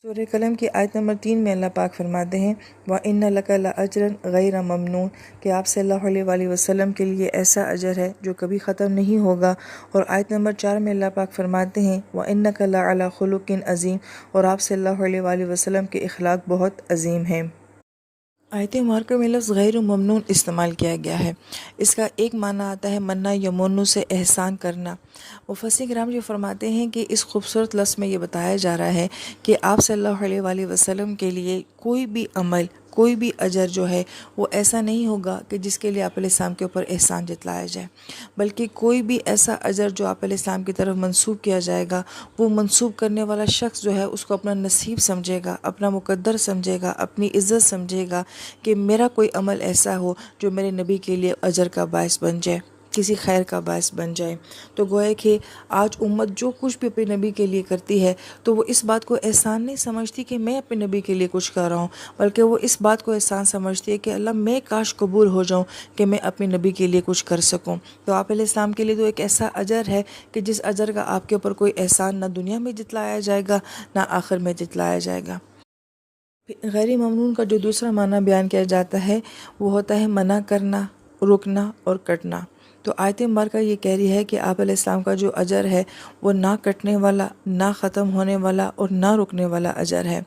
سورہ قلم کی آیت نمبر 3 میں اللہ پاک فرماتے ہیں وَإِنَّ لَكَ لَأَجْرًا غَيْرَ مَمْنُونٍ کہ آپ صلی اللہ علیہ وآلہ وسلم کے لیے ایسا اجر ہے جو کبھی ختم نہیں ہوگا۔ اور آیت نمبر 4 میں اللہ پاک فرماتے ہیں وَإِنَّكَ لَعَلَىٰ خُلُقٍ عَظِيمٍ اور آپ صلی اللہ علیہ وآلہ وسلم کے اخلاق بہت عظیم ہیں۔ آیت مبارکہ میں لفظ غیر ممنون استعمال کیا گیا ہے۔ اس کا ایک معنی آتا ہے منا یمونو سے احسان کرنا۔ مفسرین کرام یہ فرماتے ہیں کہ اس خوبصورت لفظ میں یہ بتایا جا رہا ہے کہ آپ صلی اللہ علیہ وآلہ وسلم کے لیے کوئی بھی عمل، کوئی بھی اجر جو ہے وہ ایسا نہیں ہوگا کہ جس کے لیے آپ علیہ السلام کے اوپر احسان جتلایا جائے، بلکہ کوئی بھی ایسا اجر جو آپ علیہ السلام کی طرف منسوب کیا جائے گا، وہ منسوب کرنے والا شخص جو ہے اس کو اپنا نصیب سمجھے گا، اپنا مقدر سمجھے گا، اپنی عزت سمجھے گا کہ میرا کوئی عمل ایسا ہو جو میرے نبی کے لیے اجر کا باعث بن جائے، کسی خیر کا باعث بن جائے۔ تو گویا کہ آج امت جو کچھ بھی اپنے نبی کے لیے کرتی ہے تو وہ اس بات کو احسان نہیں سمجھتی کہ میں اپنے نبی کے لیے کچھ کر رہا ہوں، بلکہ وہ اس بات کو احسان سمجھتی ہے کہ اللہ میں کاش قبول ہو جاؤں کہ میں اپنے نبی کے لیے کچھ کر سکوں۔ تو آپ علیہ السلام کے لیے تو ایک ایسا اجر ہے کہ جس اجر کا آپ کے اوپر کوئی احسان نہ دنیا میں جتلایا جائے گا نہ آخر میں جتلایا جائے گا۔ غیر ممنون کا جو دوسرا معنی بیان کیا جاتا ہے وہ ہوتا ہے منع کرنا، رکنا اور کٹنا۔ تو آیت مبارکہ یہ کہہ رہی ہے کہ آپ علیہ السلام کا جو اجر ہے وہ نہ کٹنے والا، نہ ختم ہونے والا اور نہ رکنے والا اجر ہے۔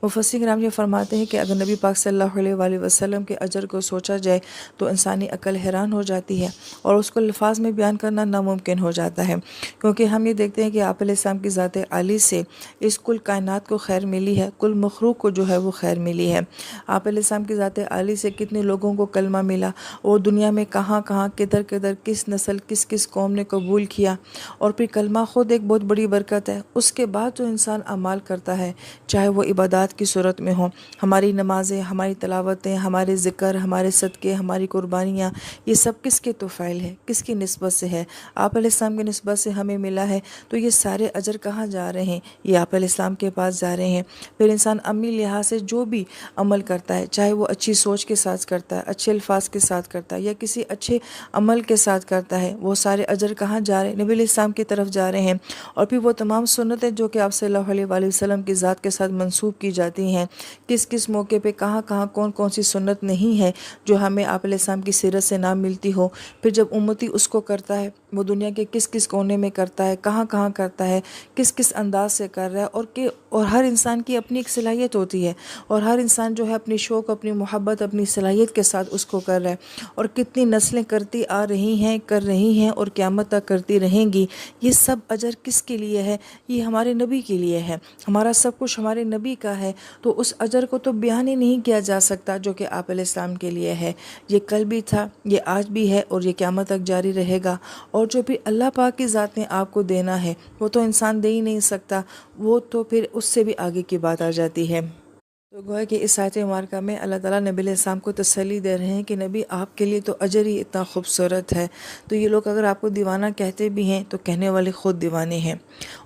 مفسرین کرام یہ فرماتے ہیں کہ اگر نبی پاک صلی اللہ علیہ وآلہ وسلم کے اجر کو سوچا جائے تو انسانی عقل حیران ہو جاتی ہے اور اس کو الفاظ میں بیان کرنا ناممکن ہو جاتا ہے، کیونکہ ہم یہ دیکھتے ہیں کہ آپ علیہ السلام کی ذات عالی سے اس کل کائنات کو خیر ملی ہے، کل مخلوق کو جو ہے وہ خیر ملی ہے۔ آپ علیہ السلام کی ذات عالی سے کتنے لوگوں کو کلمہ ملا اور دنیا میں کہاں کہاں کدھر کدھر کس نسل کس قوم نے قبول کیا، اور پھر کلمہ خود ایک بہت بڑی برکت ہے۔ اس کے بعد جو انسان اعمال کرتا ہے چاہے وہ عبادات کی صورت میں ہوں، ہماری نمازیں، ہماری تلاوتیں، ہمارے ذکر، ہمارے صدقے، ہماری قربانیاں، یہ سب کس کے توفیل ہے، کس کی نسبت سے ہے؟ آپ علیہ السلام کی نسبت سے ہمیں ملا ہے، تو یہ سارے اجر کہاں جا رہے ہیں؟ یہ آپ علیہ السلام کے پاس جا رہے ہیں۔ پھر انسان عملی لحاظ سے جو بھی عمل کرتا ہے، چاہے وہ اچھی سوچ کے ساتھ کرتا ہے، اچھے الفاظ کے ساتھ کرتا ہے یا کسی اچھے عمل کے ساتھ کرتا ہے، وہ سارے اجر کہاں جا رہے ہیں؟ نبی علیہ السلام کی طرف جا رہے ہیں۔ اور پھر وہ تمام سنتیں جو کہ آپ صلی اللہ علیہ وآلہ وسلم کی ذات کے ساتھ منسوب کی جاتی ہیں، کس کس موقع پہ کہاں کہاں کون کون سی سنت نہیں ہے جو ہمیں آپ علیہ السلام کی سیرت سے نہ ملتی ہو، پھر جب امتی اس کو کرتا ہے، وہ دنیا کے کس کس کونے میں کرتا ہے، کہاں کہاں کرتا ہے، کس کس انداز سے کر رہا ہے، اور ہر انسان کی اپنی ایک صلاحیت ہوتی ہے، اور ہر انسان جو ہے اپنی شوق، اپنی محبت، اپنی صلاحیت کے ساتھ اس کو کر رہا ہے، اور کتنی نسلیں کرتی آ رہی ہیں، کر رہی ہیں اور قیامت تک کرتی رہیں گی۔ یہ سب اجر کس کے لیے ہے؟ یہ ہمارے نبی کے لیے ہے۔ ہمارا سب کچھ ہمارے نبی کا ہے، تو اس اجر کو تو بیان ہی نہیں کیا جا سکتا جو کہ آپ علیہ السلام کے لیے ہے۔ یہ کل بھی تھا، یہ آج بھی ہے اور یہ قیامت تک جاری رہے گا۔ اور جو بھی اللہ پاک کی ذات نے آپ کو دینا ہے وہ تو انسان دے ہی نہیں سکتا، وہ تو پھر اس سے بھی آگے کی بات آ جاتی ہے۔ تو گویا کہ اس آیت مبارکہ میں اللہ تعالیٰ نبی علیہ السلام کو تسلی دے رہے ہیں کہ نبی آپ کے لیے تو اجر ہی اتنا خوبصورت ہے، تو یہ لوگ اگر آپ کو دیوانہ کہتے بھی ہیں تو کہنے والے خود دیوانے ہیں۔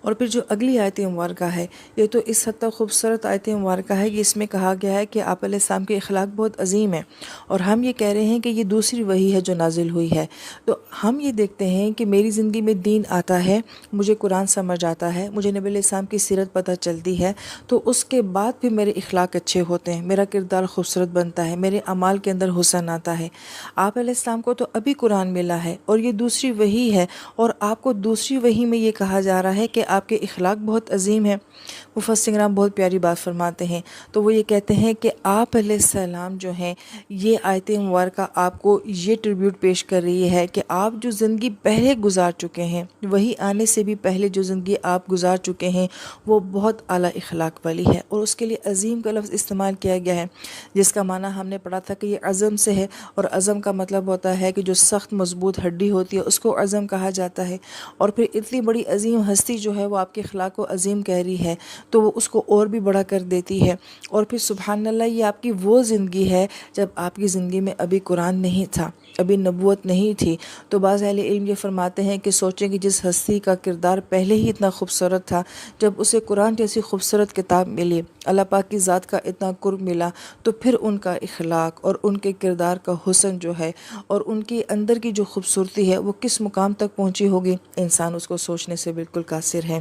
اور پھر جو اگلی آیت مبارکہ ہے یہ تو اس حد تک خوبصورت آیت مبارکہ ہے کہ اس میں کہا گیا ہے کہ آپ علیہ السلام کے اخلاق بہت عظیم ہیں، اور ہم یہ کہہ رہے ہیں کہ یہ دوسری وحی ہے جو نازل ہوئی ہے۔ تو ہم یہ دیکھتے ہیں کہ میری زندگی میں دین آتا ہے، مجھے قرآن سمجھ آتا ہے، مجھے نبی علیہ السلام کی سیرت پتہ چلتی ہے، تو اس کے بعد پھر میرے اخلاق اچھے ہوتے ہیں، میرا کردار خوبصورت بنتا ہے، میرے اعمال کے اندر حسن آتا ہے۔ آپ علیہ السلام کو تو ابھی قرآن ملا ہے اور یہ دوسری وحی ہے، اور آپ کو دوسری وحی میں یہ کہا جا رہا ہے کہ آپ کے اخلاق بہت عظیم ہیں۔ مفسرین کرام بہت پیاری بات فرماتے ہیں، تو وہ یہ کہتے ہیں کہ آپ علیہ السلام جو ہیں، یہ آیت مبارکہ آپ کو یہ ٹریبیوٹ پیش کر رہی ہے کہ آپ جو زندگی پہلے گزار چکے ہیں، وہی آنے سے بھی پہلے جو زندگی آپ گزار چکے ہیں وہ بہت اعلیٰ اخلاق والی ہے، اور اس کے لیے عظیم کا لفظ استعمال کیا گیا ہے، جس کا معنی ہم نے پڑھا تھا کہ یہ عزم سے ہے، اور عزم کا مطلب ہوتا ہے کہ جو سخت مضبوط ہڈی ہوتی ہے اس کو عزم کہا جاتا ہے۔ اور پھر اتنی بڑی عظیم ہستی جو ہے وہ آپ کے اخلاق کو عظیم کہہ رہی ہے تو وہ اس کو اور بھی بڑا کر دیتی ہے۔ اور پھر سبحان اللہ، یہ آپ کی وہ زندگی ہے جب آپ کی زندگی میں ابھی قرآن نہیں تھا، ابھی نبوت نہیں تھی۔ تو بعض اہل علم یہ فرماتے ہیں کہ سوچیں کہ جس ہستی کا کردار پہلے ہی اتنا خوبصورت تھا، جب اسے قرآن جیسی خوبصورت کتاب ملی، اللہ پاک کی ذات کا اتنا قرب ملا، تو پھر ان کا اخلاق اور ان کے کردار کا حسن جو ہے اور ان کی اندر کی جو خوبصورتی ہے وہ کس مقام تک پہنچی ہوگی، انسان اس کو سوچنے سے بالکل قاصر ہے۔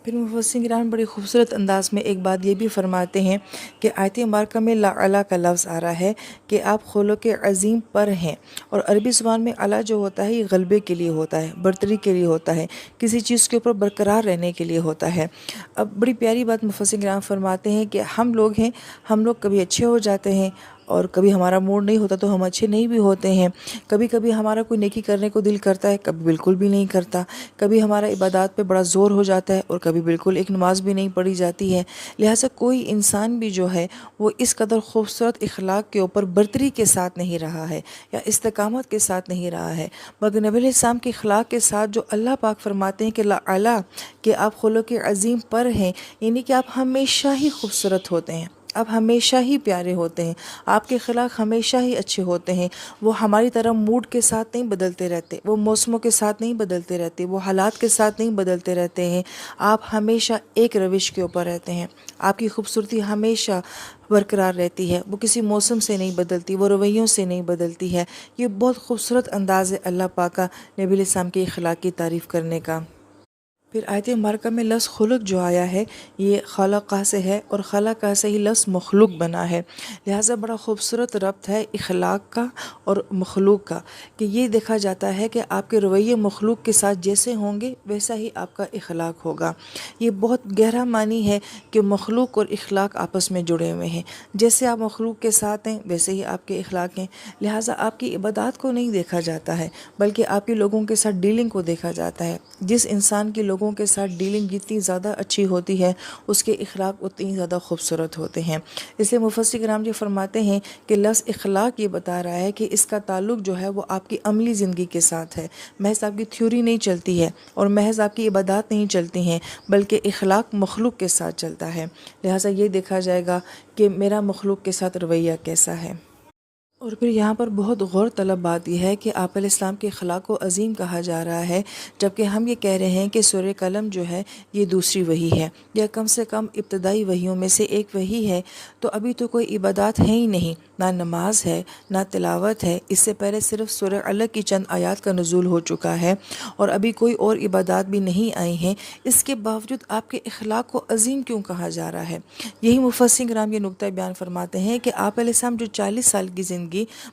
پھر مفسرین کرام بڑے خوبصورت انداز میں ایک بات یہ بھی فرماتے ہیں کہ آیت مبارکہ میں لا علا کا لفظ آ رہا ہے کہ آپ خلق عظیم پر ہیں، اور عربی زبان میں علا جو ہوتا ہے یہ غلبے کے لیے ہوتا ہے، برتری کے لیے ہوتا ہے، کسی چیز کے اوپر برقرار رہنے کے لیے ہوتا ہے۔ اب بڑی پیاری بات مفسرین کرام فرماتے ہیں کہ ہم لوگ ہیں، ہم لوگ کبھی اچھے ہو جاتے ہیں اور کبھی ہمارا موڈ نہیں ہوتا تو ہم اچھے نہیں بھی ہوتے ہیں، کبھی کبھی ہمارا کوئی نیکی کرنے کو دل کرتا ہے، کبھی بالکل بھی نہیں کرتا، کبھی ہمارا عبادات پہ بڑا زور ہو جاتا ہے اور کبھی بالکل ایک نماز بھی نہیں پڑھی جاتی ہے۔ لہٰذا کوئی انسان بھی جو ہے وہ اس قدر خوبصورت اخلاق کے اوپر برتری کے ساتھ نہیں رہا ہے یا استقامت کے ساتھ نہیں رہا ہے، مگر نبی علیہ السلام کے اخلاق کے ساتھ جو اللہ پاک فرماتے ہیں کہ لا علا، کہ آپ خلق عظیم پر ہیں، یعنی کہ آپ ہمیشہ ہی خوبصورت ہوتے ہیں، آپ ہمیشہ ہی پیارے ہوتے ہیں، آپ کے اخلاق ہمیشہ ہی اچھے ہوتے ہیں، وہ ہماری طرح موڈ کے ساتھ نہیں بدلتے رہتے، وہ موسموں کے ساتھ نہیں بدلتے رہتے، وہ حالات کے ساتھ نہیں بدلتے رہتے ہیں، آپ ہمیشہ ایک روش کے اوپر رہتے ہیں، آپ کی خوبصورتی ہمیشہ برقرار رہتی ہے، وہ کسی موسم سے نہیں بدلتی، وہ رویوں سے نہیں بدلتی ہے۔ یہ بہت خوبصورت انداز ہے اللہ پاک کا نبی علیہ السلام کے اخلاق کی تعریف کرنے کا۔ پھر آیت مبارکہ میں لفظ خلق جو آیا ہے یہ خلقہ سے ہے، اور خلقہ سے ہی لفظ مخلوق بنا ہے، لہٰذا بڑا خوبصورت ربط ہے اخلاق کا اور مخلوق کا، کہ یہ دیکھا جاتا ہے کہ آپ کے رویے مخلوق کے ساتھ جیسے ہوں گے ویسا ہی آپ کا اخلاق ہوگا۔ یہ بہت گہرا معنی ہے کہ مخلوق اور اخلاق آپس میں جڑے ہوئے ہیں، جیسے آپ مخلوق کے ساتھ ہیں ویسے ہی آپ کے اخلاق ہیں، لہٰذا آپ کی عبادات کو نہیں دیکھا جاتا ہے بلکہ آپ کے لوگوں کے ساتھ ڈیلنگ کو دیکھا جاتا ہے۔ جس انسان کی لوگوں کے ساتھ ڈیلنگ جتنی زیادہ اچھی ہوتی ہے اس کے اخلاق اتنی زیادہ خوبصورت ہوتے ہیں۔ اس لیے مفسر کرام جی فرماتے ہیں کہ لفظ اخلاق یہ بتا رہا ہے کہ اس کا تعلق جو ہے وہ آپ کی عملی زندگی کے ساتھ ہے، محض آپ کی تھیوری نہیں چلتی ہے اور محض آپ کی عبادات نہیں چلتی ہیں، بلکہ اخلاق مخلوق کے ساتھ چلتا ہے، لہٰذا یہ دیکھا جائے گا کہ میرا مخلوق کے ساتھ رویہ کیسا ہے۔ اور پھر یہاں پر بہت غور طلب بات یہ ہے کہ آپ علیہ السلام کے اخلاق کو عظیم کہا جا رہا ہے، جبکہ ہم یہ کہہ رہے ہیں کہ سورہ قلم جو ہے یہ دوسری وحی ہے یا کم سے کم ابتدائی وحیوں میں سے ایک وحی ہے، تو ابھی تو کوئی عبادات ہے ہی نہیں، نہ نماز ہے نہ تلاوت ہے، اس سے پہلے صرف سورہ علق کی چند آیات کا نزول ہو چکا ہے اور ابھی کوئی اور عبادات بھی نہیں آئی ہیں، اس کے باوجود آپ کے اخلاق کو عظیم کیوں کہا جا رہا ہے؟ یہی مفسرین کرام یہ نقطہ بیان فرماتے ہیں کہ آپ علیہ السلام جو 40 سال کی زندگی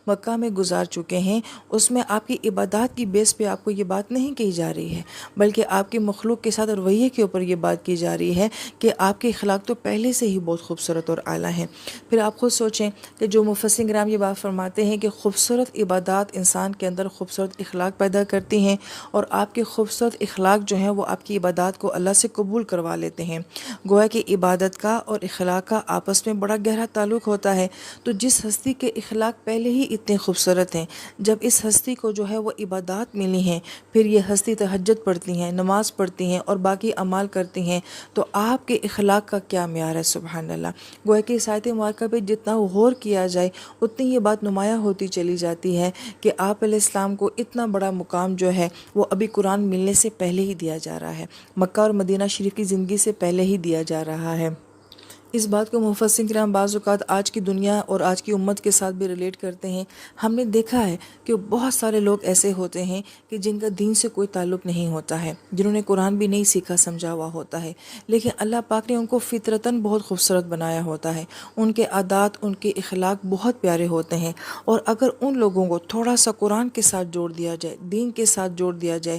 مکہ میں گزار چکے ہیں، اس میں آپ کی عبادات کی بیس پہ آپ کو یہ بات نہیں کہی جا رہی ہے، بلکہ آپ کے مخلوق کے ساتھ رویے کے اوپر یہ بات کی جا رہی ہے کہ آپ کے اخلاق تو پہلے سے ہی بہت خوبصورت اور اعلیٰ ہیں۔ پھر آپ خود سوچیں کہ جو مفسرین کرام یہ بات فرماتے ہیں کہ خوبصورت عبادات انسان کے اندر خوبصورت اخلاق پیدا کرتی ہیں، اور آپ کے خوبصورت اخلاق جو ہیں وہ آپ کی عبادات کو اللہ سے قبول کروا لیتے ہیں، گویا کہ عبادت کا اور اخلاق کا آپس میں بڑا گہرا تعلق ہوتا ہے۔ تو جس ہستی کے اخلاق پہلے ہی اتنے خوبصورت ہیں، جب اس ہستی کو جو ہے وہ عبادات ملی ہیں، پھر یہ ہستی تہجد پڑھتی ہیں، نماز پڑھتی ہیں اور باقی اعمال کرتی ہیں، تو آپ کے اخلاق کا کیا معیار ہے؟ سبحان اللہ! گویا کہ اس آیت مبارکہ پہ جتنا غور کیا جائے اتنی یہ بات نمایاں ہوتی چلی جاتی ہے کہ آپ علیہ السلام کو اتنا بڑا مقام جو ہے وہ ابھی قرآن ملنے سے پہلے ہی دیا جا رہا ہے، مکہ اور مدینہ شریف کی زندگی سے پہلے ہی دیا جا رہا ہے۔ اس بات کو مفسرین کرام بعض اوقات آج کی دنیا اور آج کی امت کے ساتھ بھی ریلیٹ کرتے ہیں۔ ہم نے دیکھا ہے کہ بہت سارے لوگ ایسے ہوتے ہیں کہ جن کا دین سے کوئی تعلق نہیں ہوتا ہے، جنہوں نے قرآن بھی نہیں سیکھا سمجھا ہوا ہوتا ہے، لیکن اللہ پاک نے ان کو فطرتاً بہت خوبصورت بنایا ہوتا ہے، ان کے عادات ان کے اخلاق بہت پیارے ہوتے ہیں، اور اگر ان لوگوں کو تھوڑا سا قرآن کے ساتھ جوڑ دیا جائے، دین کے ساتھ جوڑ دیا جائے،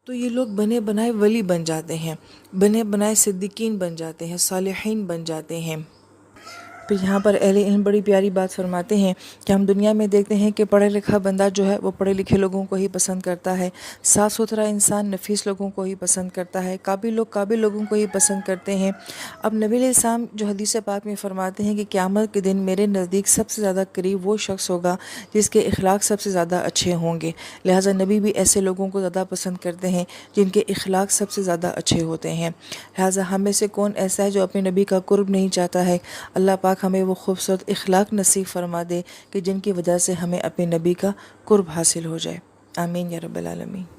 تو یہ لوگ بنے بنائے ولی بن جاتے ہیں، بنے بنائے صدیقین بن جاتے ہیں، صالحین بن جاتے ہیں۔ پھر یہاں پر اہل علم بڑی پیاری بات فرماتے ہیں کہ ہم دنیا میں دیکھتے ہیں کہ پڑھا لکھا بندہ جو ہے وہ پڑھے لکھے لوگوں کو ہی پسند کرتا ہے، صاف ستھرا انسان نفیس لوگوں کو ہی پسند کرتا ہے، قابل لوگ قابل لوگوں کو ہی پسند کرتے ہیں۔ اب نبی علیہ السلام جو حدیث پاک میں فرماتے ہیں کہ قیامت کے دن میرے نزدیک سب سے زیادہ قریب وہ شخص ہوگا جس کے اخلاق سب سے زیادہ اچھے ہوں گے، لہٰذا نبی بھی ایسے لوگوں کو زیادہ پسند کرتے ہیں جن کے اخلاق سب سے زیادہ اچھے ہوتے ہیں۔ لہٰذا ہم میں سے کون ایسا ہے جو اپنے نبی کا قرب نہیں چاہتا ہے؟ اللہ پاک ہمیں وہ خوبصورت اخلاق نصیب فرما دے کہ جن کی وجہ سے ہمیں اپنے نبی کا قرب حاصل ہو جائے۔ آمین یا رب العالمین۔